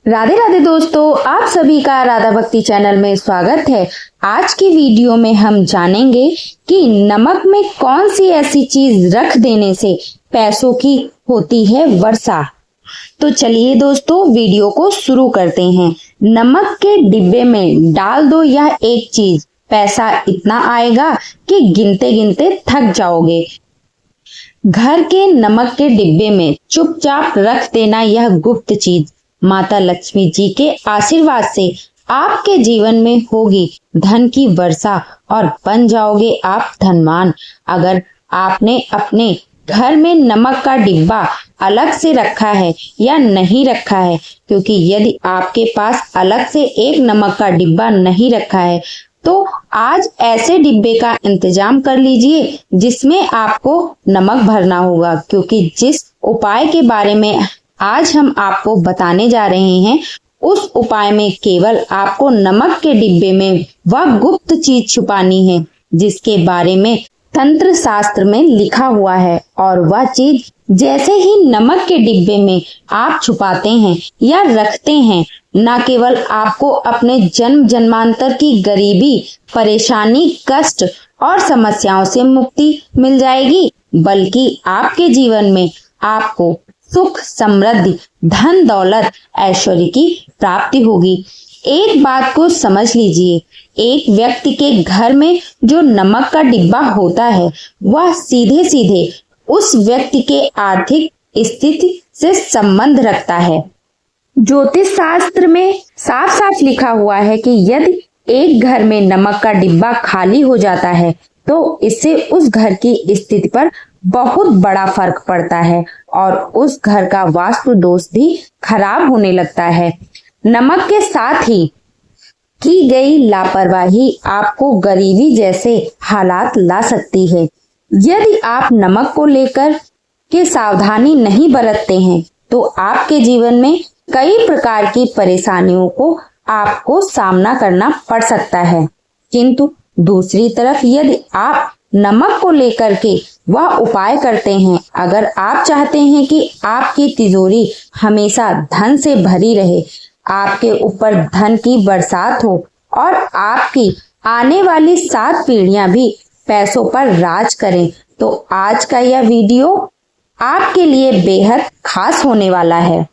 राधे राधे दोस्तों, आप सभी का राधा भक्ति चैनल में स्वागत है। आज की वीडियो में हम जानेंगे कि नमक में कौन सी ऐसी चीज रख देने से पैसों की होती है वर्षा। तो चलिए दोस्तों, वीडियो को शुरू करते हैं। नमक के डिब्बे में डाल दो यह एक चीज, पैसा इतना आएगा कि गिनते गिनते थक जाओगे। घर के नमक के डिब्बे में चुपचाप रख देना यह गुप्त चीज माता लक्ष्मी जी के आशीर्वाद से आपके जीवन में होगी धन की वर्षा और बन जाओगे आप धनवान। अगर आपने अपने घर में नमक का डिब्बा अलग से रखा है या नहीं रखा है, क्योंकि यदि आपके पास अलग से एक नमक का डिब्बा नहीं रखा है तो आज ऐसे डिब्बे का इंतजाम कर लीजिए जिसमें आपको नमक भरना होगा, क्योंकि जिस उपाय के बारे में आज हम आपको बताने जा रहे हैं उस उपाय में केवल आपको नमक के डिब्बे में वह गुप्त चीज छुपानी है जिसके बारे में तंत्र शास्त्र में लिखा हुआ है। और वह चीज जैसे ही नमक के डिब्बे में आप छुपाते हैं या रखते हैं, न केवल आपको अपने जन्म जन्मांतर की गरीबी, परेशानी, कष्ट और समस्याओं से मुक्ति मिल जाएगी, बल्कि आपके जीवन में आपको सुख, समृद्धि, धन दौलत, ऐश्वर्य की प्राप्ति होगी। एक बात को समझ लीजिए, एक व्यक्ति के घर में जो नमक का डिब्बा होता है वह सीधे सीधे उस व्यक्ति के आर्थिक स्थिति से संबंध रखता है। ज्योतिष शास्त्र में साफ साफ लिखा हुआ है कि यदि एक घर में नमक का डिब्बा खाली हो जाता है तो इससे उस घर की स्थिति पर बहुत बड़ा फर्क पड़ता है और उस घर का वास्तु दोष भी खराब होने लगता है। नमक के साथ ही की गई लापरवाही आपको गरीबी जैसे हालात ला सकती है। यदि आप नमक को लेकर के सावधानी नहीं बरतते हैं तो आपके जीवन में कई प्रकार की परेशानियों को आपको सामना करना पड़ सकता है। किंतु दूसरी तरफ यदि आप नमक को लेकर के वह उपाय करते हैं, अगर आप चाहते हैं कि आपकी तिजोरी हमेशा धन से भरी रहे, आपके ऊपर धन की बरसात हो और आपकी आने वाली 7 पीढ़ियां भी पैसों पर राज करें, तो आज का यह वीडियो आपके लिए बेहद खास होने वाला है।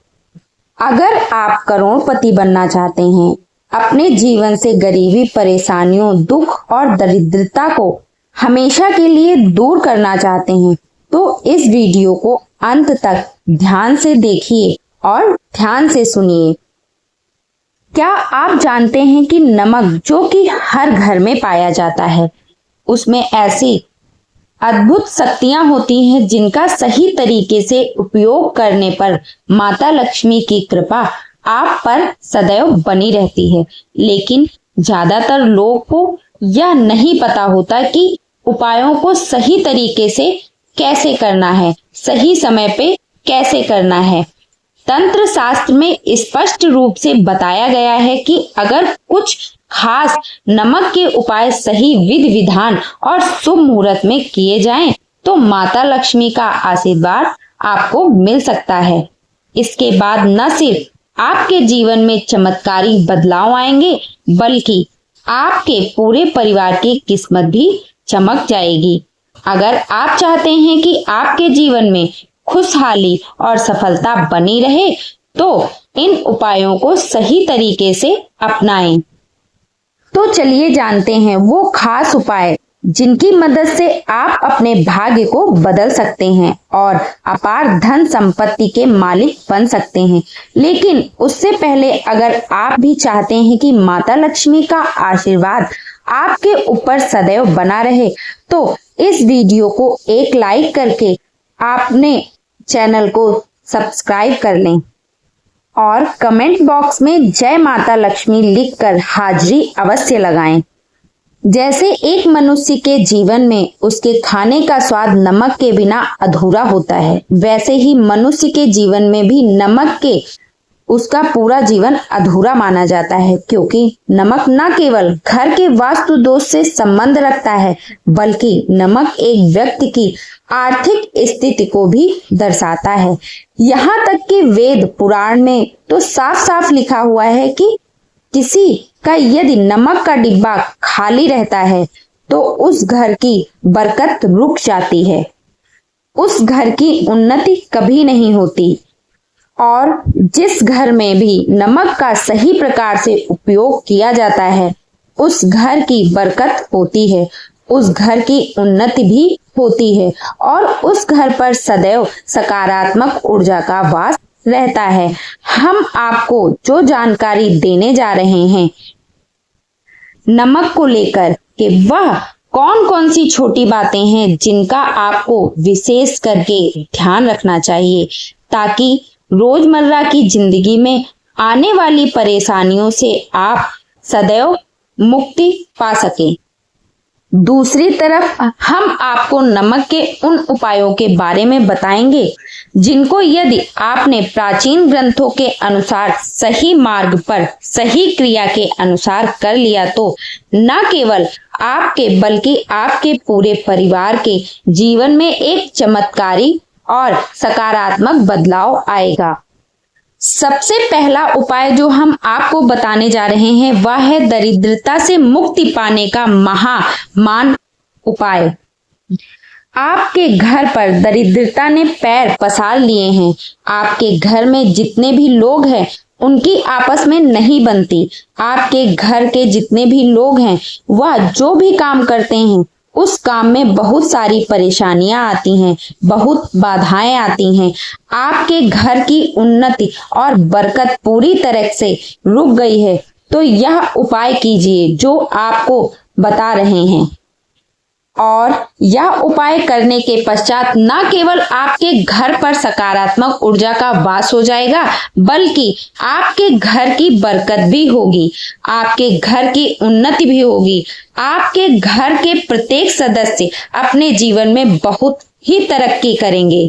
अगर आप करोड़पति बनना चाहते हैं, अपने जीवन से गरीबी, परेशानियों, दुख और दरिद्रता को हमेशा के लिए दूर करना चाहते हैं, तो इस वीडियो को अंत तक ध्यान से देखिए और ध्यान से सुनिए। क्या आप जानते हैं कि नमक जो कि हर घर में पाया जाता है, उसमें ऐसी अद्भुत शक्तियां होती हैं जिनका सही तरीके से उपयोग करने पर माता लक्ष्मी की कृपा आप पर सदैव बनी रहती है। लेकिन ज्यादातर लोगों को यह नहीं पता होता कि उपायों को सही तरीके से कैसे करना है, सही समय पे कैसे करना है। तंत्र शास्त्र में स्पष्ट रूप से बताया गया है कि अगर कुछ खास नमक के उपाय सही विधि विधान और शुभ मुहूर्त में किए जाएं, तो माता लक्ष्मी का आशीर्वाद आपको मिल सकता है। इसके बाद न सिर्फ आपके जीवन में चमत्कारी बदलाव आएंगे, बल्कि आपके पूरे परिवार की किस्मत भी चमक जाएगी। अगर आप चाहते हैं कि आपके जीवन में खुशहाली और सफलता बनी रहे, तो इन उपायों को सही तरीके से अपनाएं। तो चलिए जानते हैं वो खास उपाय जिनकी मदद से आप अपने भाग्य को बदल सकते हैं और अपार धन संपत्ति के मालिक बन सकते हैं। लेकिन उससे पहले अगर आप भी चाहते हैं कि माता लक्ष्मी का आशीर्वाद आपके ऊपर सदैव बना रहे, तो इस वीडियो को एक लाइक करके आपने चैनल को सब्सक्राइब कर लें और कमेंट बॉक्स में जय माता लक्ष्मी लिखकर हाजिरी अवश्य लगाएं। जैसे एक मनुष्य के जीवन में उसके खाने का स्वाद नमक के बिना अधूरा होता है, वैसे ही मनुष्य के जीवन में भी नमक के उसका पूरा जीवन अधूरा माना जाता है, क्योंकि नमक न केवल घर के वास्तु दोष से संबंध रखता है, बल्कि नमक एक व्यक्ति की आर्थिक स्थिति को भी दर्शाता है। यहाँ तक कि वेद पुराण में तो साफ साफ लिखा हुआ है कि किसी का यदि नमक का डिब्बा खाली रहता है तो उस घर की बरकत रुक जाती है, उस घर की उन्नति कभी नहीं होती। और जिस घर में भी नमक का सही प्रकार से उपयोग किया जाता है उस घर की बरकत होती है, उस घर की उन्नति भी होती है और उस घर पर सदैव सकारात्मक ऊर्जा का वास रहता है। हम आपको जो जानकारी देने जा रहे हैं नमक को लेकर कि वह कौन कौन सी छोटी बातें हैं जिनका आपको विशेष करके ध्यान रखना चाहिए ताकि रोजमर्रा की जिंदगी में आने वाली परेशानियों से आप सदैव मुक्ति पा सकें। दूसरी तरफ हम आपको नमक के उन उपायों के बारे में बताएंगे जिनको यदि आपने प्राचीन ग्रंथों के अनुसार सही मार्ग पर सही क्रिया के अनुसार कर लिया तो न केवल आपके बल्कि आपके पूरे परिवार के जीवन में एक चमत्कारी और सकारात्मक बदलाव आएगा। सबसे पहला उपाय जो हम आपको बताने जा रहे हैं वह है दरिद्रता से मुक्ति पाने का महामान उपाय। आपके घर पर दरिद्रता ने पैर पसार लिए हैं, आपके घर में जितने भी लोग हैं उनकी आपस में नहीं बनती, आपके घर के जितने भी लोग हैं वह जो भी काम करते हैं उस काम में बहुत सारी परेशानियां आती हैं, बहुत बाधाएं आती हैं, आपके घर की उन्नति और बरकत पूरी तरह से रुक गई है तो यह उपाय कीजिए जो आपको बता रहे हैं। और यह उपाय करने के पश्चात न केवल आपके घर पर सकारात्मक ऊर्जा का वास हो जाएगा बल्कि आपके घर की बरकत भी होगी, आपके घर की उन्नति भी होगी, आपके घर के प्रत्येक सदस्य अपने जीवन में बहुत ही तरक्की करेंगे।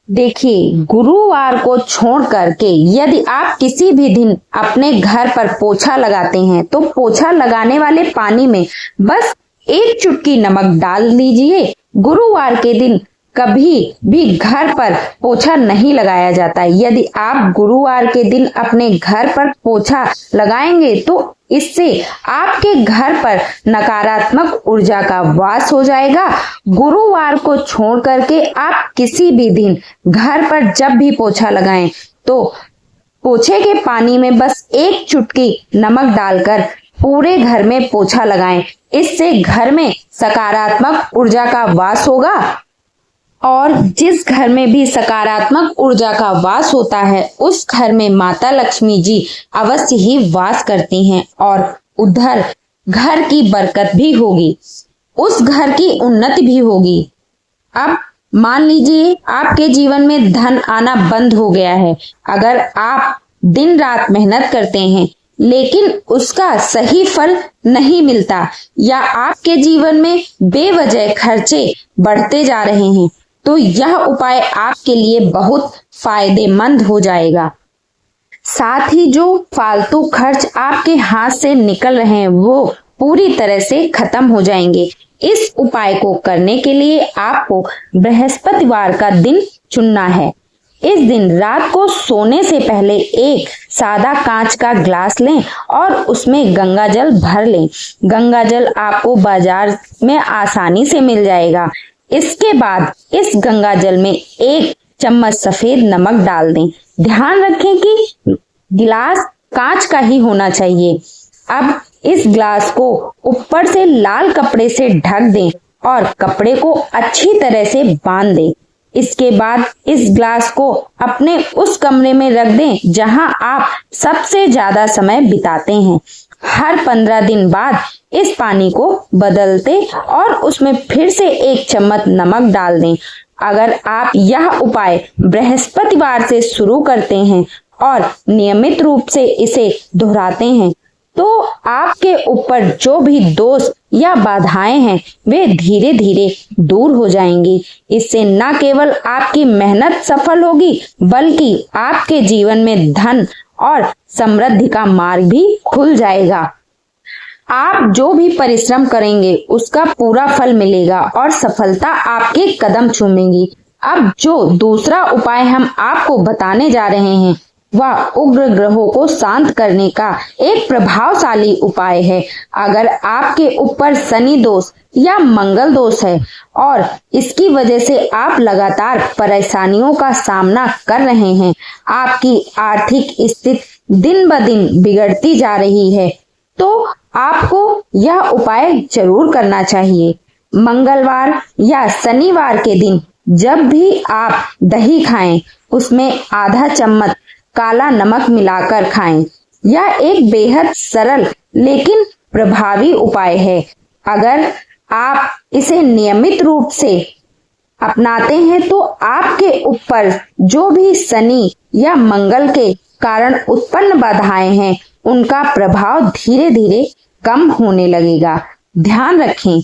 देखिए, गुरुवार को छोड़ करके यदि आप किसी भी दिन अपने घर पर पोछा लगाते हैं तो पोछा लगाने वाले पानी में बस एक चुटकी नमक डाल लीजिए। गुरुवार के दिन कभी भी घर पर पोछा नहीं लगाया जाता है। यदि आप गुरुवार के दिन अपने घर पर पोछा लगाएंगे तो इससे आपके घर पर नकारात्मक ऊर्जा का वास हो जाएगा। गुरुवार को छोड़ करके आप किसी भी दिन घर पर जब भी पोछा लगाएं तो पोछे के पानी में बस एक चुटकी नमक डालकर पूरे घर में पोछा लगाएं। इससे घर में सकारात्मक ऊर्जा का वास होगा और जिस घर में भी सकारात्मक ऊर्जा का वास होता है उस घर में माता लक्ष्मी जी अवश्य ही वास करती हैं और उधर घर की बरकत भी होगी, उस घर की उन्नति भी होगी। अब मान लीजिए आपके जीवन में धन आना बंद हो गया है। अगर आप दिन रात मेहनत करते हैं लेकिन उसका सही फल नहीं मिलता या आपके जीवन में बेवजह खर्चे बढ़ते जा रहे हैं तो यह उपाय आपके लिए बहुत फायदेमंद हो जाएगा। साथ ही जो फालतू खर्च आपके हाथ से निकल रहे हैं वो पूरी तरह से खत्म हो जाएंगे। इस उपाय को करने के लिए आपको बृहस्पतिवार का दिन चुनना है। इस दिन रात को सोने से पहले एक सादा कांच का ग्लास लें और उसमें गंगा जल भर लें। गंगा जल आपको बाजार में आसानी से मिल जाएगा। इसके बाद इस गंगा जल में एक चम्मच सफेद नमक डाल दें। ध्यान रखें कि गिलास कांच का ही होना चाहिए। अब इस ग्लास को ऊपर से लाल कपड़े से ढक दें और कपड़े को अच्छी तरह से बांध दें। इसके बाद इस ग्लास को अपने उस कमरे में रख दें जहां आप सबसे ज्यादा समय बिताते हैं। हर 15 दिन बाद इस पानी को बदलते और उसमें फिर से एक चम्मच नमक डाल दें। अगर आप यह उपाय बृहस्पतिवार से शुरू करते हैं और नियमित रूप से इसे दोहराते हैं तो आपके ऊपर जो भी दोष या बाधाएं हैं वे धीरे धीरे दूर हो जाएंगी। इससे न केवल आपकी मेहनत सफल होगी बल्कि आपके जीवन में धन और समृद्धि का मार्ग भी खुल जाएगा। आप जो भी परिश्रम करेंगे उसका पूरा फल मिलेगा और सफलता आपके कदम चूमेगी। अब जो दूसरा उपाय हम आपको बताने जा रहे हैं वह उग्र ग्रहों को शांत करने का एक प्रभावशाली उपाय है। अगर आपके ऊपर शनि दोष या मंगल दोष है और इसकी वजह से आप लगातार परेशानियों का सामना कर रहे हैं, आपकी आर्थिक स्थिति दिन ब दिन बिगड़ती जा रही है, तो आपको यह उपाय जरूर करना चाहिए। मंगलवार या शनिवार के दिन जब भी आप दही खाएं, उसमें आधा चम्मच काला नमक मिलाकर खाएं। यह एक बेहद सरल लेकिन प्रभावी उपाय है। अगर आप इसे नियमित रूप से अपनाते हैं तो आपके ऊपर जो भी शनि या मंगल के कारण उत्पन्न बाधाएं हैं, उनका प्रभाव धीरे धीरे कम होने लगेगा। ध्यान रखें,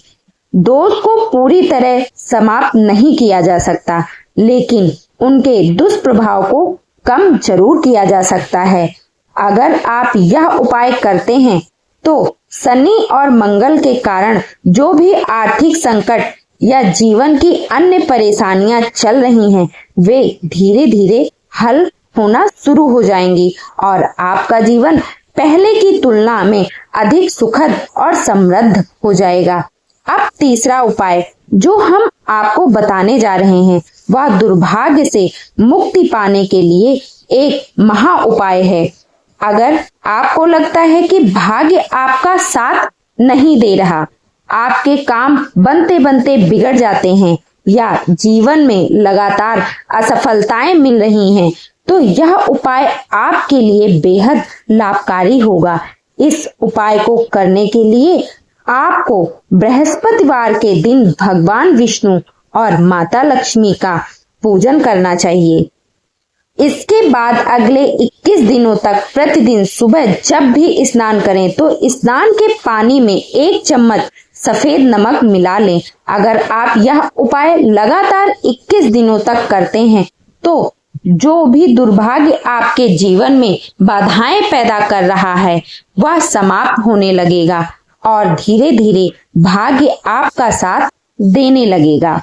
दोष को पूरी तरह समाप्त नहीं किया जा सकता, लेकिन उनके दुष्प्रभाव को कम जरूर किया जा सकता है। अगर आप यह उपाय करते हैं तो शनि और मंगल के कारण जो भी आर्थिक संकट या जीवन की अन्य परेशानियां चल रही हैं, वे धीरे धीरे हल होना शुरू हो जाएंगी और आपका जीवन पहले की तुलना में अधिक सुखद और समृद्ध हो जाएगा। अब तीसरा उपाय जो हम आपको बताने जा रहे हैं वह दुर्भाग्य से मुक्ति पाने के लिए एक महा उपाय है। अगर आपको लगता है कि भाग्य आपका साथ नहीं दे रहा, आपके काम बनते बनते बिगड़ जाते हैं या जीवन में लगातार असफलताएं मिल रही हैं, तो यह उपाय आपके लिए बेहद लाभकारी होगा। इस उपाय को करने के लिए आपको बृहस्पतिवार के दिन भगवान विष्णु और माता लक्ष्मी का पूजन करना चाहिए। इसके बाद अगले 21 दिनों तक प्रतिदिन सुबह जब भी स्नान करें तो स्नान के पानी में 1 चम्मच सफेद नमक मिला लें। अगर आप यह उपाय लगातार 21 दिनों तक करते हैं तो जो भी दुर्भाग्य आपके जीवन में बाधाएं पैदा कर रहा है वह समाप्त होने लगेगा और धीरे धीरे भाग्य आपका साथ देने लगेगा।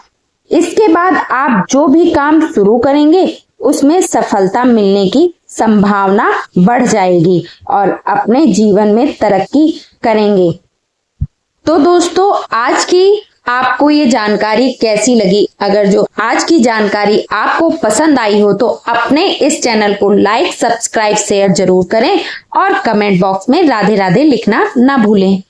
इसके बाद आप जो भी काम शुरू करेंगे उसमें सफलता मिलने की संभावना बढ़ जाएगी और अपने जीवन में तरक्की करेंगे। तो दोस्तों, आज की आपको ये जानकारी कैसी लगी? अगर जो आज की जानकारी आपको पसंद आई हो तो अपने इस चैनल को लाइक, सब्सक्राइब, शेयर जरूर करें और कमेंट बॉक्स में राधे राधे लिखना ना भूलें।